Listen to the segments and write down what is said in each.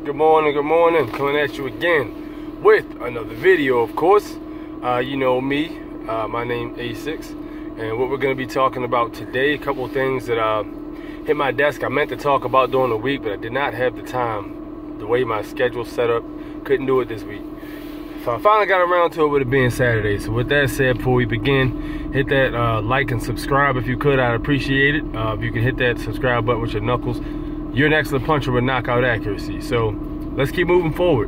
Good morning. Coming at you again with another video, of course. You know me, my name A6, and what we're going to be talking about today, a couple of things that hit my desk. I meant to talk about during the week, but I did not have the time. The way my schedule's set up, couldn't do it this week. So I finally got around to it with it being Saturday. So with that said, before we begin, hit that like and subscribe if you could. I'd appreciate it. If you can hit that subscribe button with your knuckles. You're an excellent puncher with knockout accuracy. So let's keep moving forward.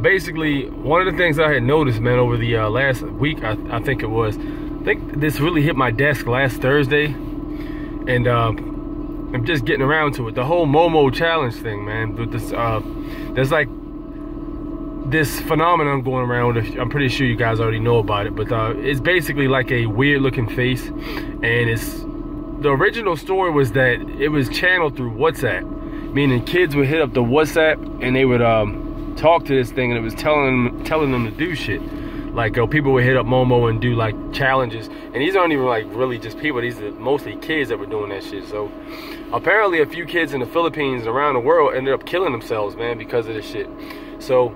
Basically, one of the things I had noticed, man, over the last week, I think this really hit my desk last Thursday, and I'm just getting around to it. The whole Momo challenge thing, man. With this, there's like this phenomenon going around. I'm pretty sure you guys already know about it, but it's basically like a weird looking face, and the original story was that it was channeled through WhatsApp. Meaning kids would hit up the WhatsApp and they would talk to this thing, and it was telling them to do shit. Like people would hit up Momo and do like challenges, and these aren't even like really just people. These are mostly kids that were doing that shit. So apparently a few kids in the Philippines and around the world ended up killing themselves, man, because of this shit. So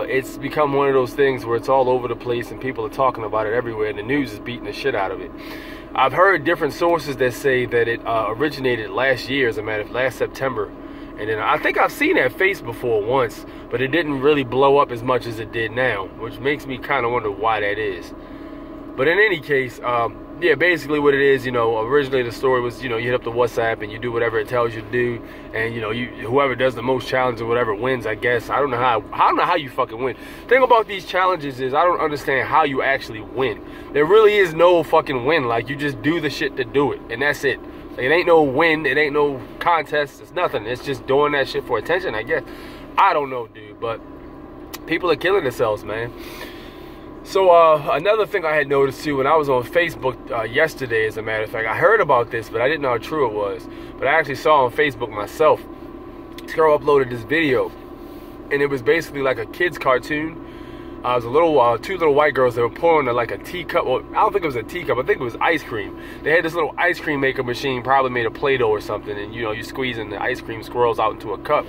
it's become one of those things where it's all over the place and people are talking about it everywhere, and the news is beating the shit out of it. I've heard different sources that say that it originated last year, as a matter of last September. And then I think I've seen that face before once, but it didn't really blow up as much as it did now, which makes me kind of wonder why that is. But in any case, yeah, basically what it is, you know, originally the story was, you know, you hit up the WhatsApp and you do whatever it tells you to do, and you know, whoever does the most challenges or whatever wins, I guess. I don't know how you fucking win. Thing about these challenges is I don't understand how you actually win. There really is no fucking win. Like, you just do the shit to do it, and that's it. Like, it ain't no win, it ain't no contest, it's nothing. It's just doing that shit for attention, I guess. I don't know, dude, but people are killing themselves, man. So another thing I had noticed too, when I was on Facebook yesterday, as a matter of fact, I heard about this, but I didn't know how true it was. But I actually saw on Facebook myself, this girl uploaded this video, and it was basically like a kid's cartoon. It was a little, two little white girls that were pouring like a teacup. Well, I don't think it was a teacup. I think it was ice cream. They had this little ice cream maker machine, probably made of Play-Doh or something, and you know, you squeezing the ice cream swirls out into a cup.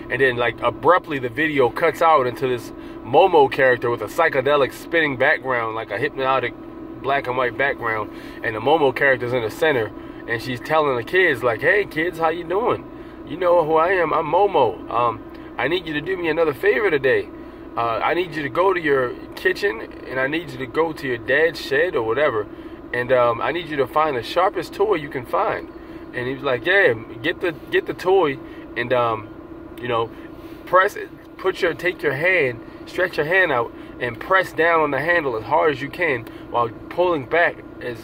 And then, like, abruptly, the video cuts out into this Momo character with a psychedelic spinning background, like a hypnotic black and white background. And the Momo character's in the center, and she's telling the kids, like, "Hey, kids, how you doing? You know who I am. I'm Momo. I need you to do me another favor today. I need you to go to your kitchen, and I need you to go to your dad's shed or whatever, and I need you to find the sharpest toy you can find." And he was like, "Yeah, get the toy, and you know, press it, take your hand, stretch your hand out, and press down on the handle as hard as you can while pulling back as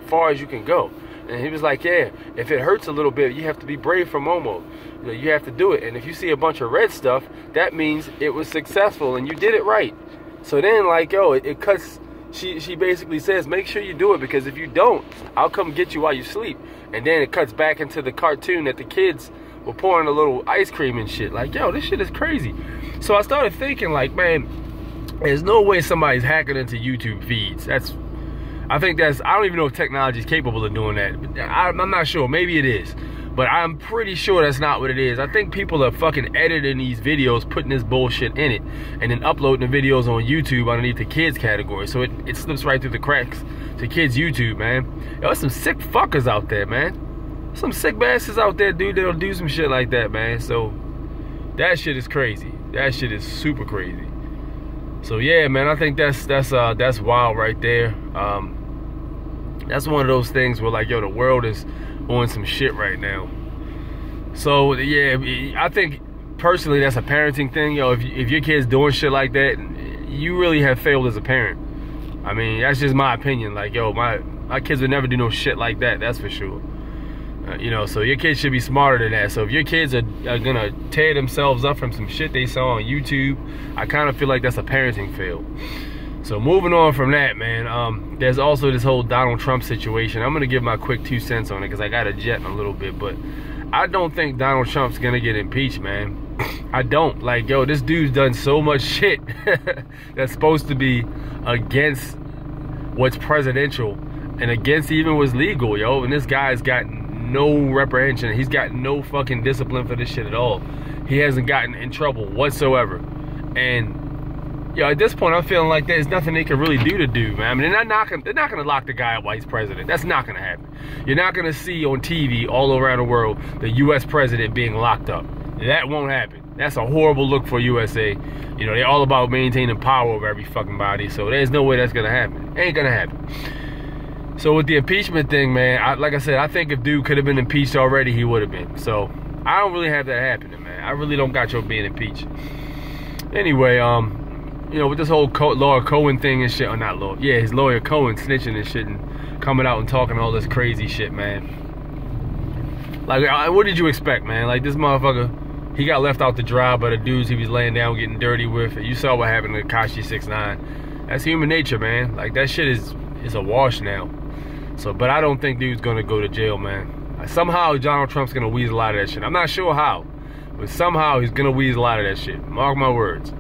far as you can go." And he was like, "Yeah, if it hurts a little bit, you have to be brave for Momo. You know, you have to do it. And if you see a bunch of red stuff, that means it was successful and you did it right." So then, like, yo, it cuts. She basically says, "Make sure you do it, because if you don't, I'll come get you while you sleep." And then it cuts back into the cartoon that the kids were pouring a little ice cream and shit. Like, yo, this shit is crazy. So I started thinking, like, man, there's no way somebody's hacking into YouTube feeds. I don't even know if technology is capable of doing that. I'm not sure. Maybe it is. But I'm pretty sure that's not what it is. I think people are fucking editing these videos, putting this bullshit in it, and then uploading the videos on YouTube underneath the kids category. So it slips right through the cracks to kids' YouTube, man. Yo, there's some sick fuckers out there, man. Some sick bastards out there, dude, that'll do some shit like that, man. So that shit is crazy. That shit is super crazy. So yeah, man, I think that's wild right there. That's one of those things where, like, yo, the world is on some shit right now. So yeah, I think personally that's a parenting thing. Yo, if your kid's doing shit like that, you really have failed as a parent. I mean, that's just my opinion. Like, yo, my kids would never do no shit like that, that's for sure. You know, so your kids should be smarter than that. So if your kids are gonna tear themselves up from some shit they saw on YouTube, I kind of feel like that's a parenting fail. So moving on from that, man, there's also this whole Donald Trump situation. I'm gonna give my quick 2 cents on it because I got a jet in a little bit, but I don't think Donald Trump's gonna get impeached, man. I don't. Like, yo, this dude's done so much shit that's supposed to be against what's presidential and against even what's legal, yo, and this guy's got no reprehension. He's got no fucking discipline for this shit at all. He hasn't gotten in trouble whatsoever. And at this point, I'm feeling like there's nothing they can really do to do, man. I mean, they're not gonna lock the guy up while he's president. That's not gonna happen. You're not gonna see on TV all around the world the U.S. president being locked up. That won't happen. That's a horrible look for USA. You know, they're all about maintaining power over every fucking body. So there's no way that's gonna happen. Ain't gonna happen. So with the impeachment thing, man, like I said, I think if dude could have been impeached already, he would have been. So I don't really have that happening, man. I really don't got your being impeached. Anyway, you know, with this whole lawyer Cohen thing and shit, or not lawyer, yeah, his lawyer Cohen snitching and shit and coming out and talking all this crazy shit, man. Like, what did you expect, man? Like, this motherfucker, he got left out to dry by the dudes he was laying down getting dirty with. You saw what happened to Tekashi 6ix9ine. That's human nature, man. Like, that shit is a wash now. So, but I don't think dude's gonna go to jail, man. Somehow Donald Trump's gonna weasel out of that shit. I'm not sure how, but somehow he's gonna weasel out of that shit. Mark my words.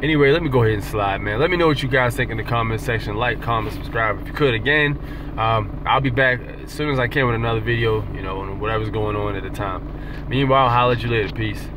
Anyway, let me go ahead and slide, man. Let me know what you guys think in the comment section. Like, comment, subscribe if you could. Again, I'll be back as soon as I can with another video, you know, on whatever's going on at the time. Meanwhile, holla at you later. Peace.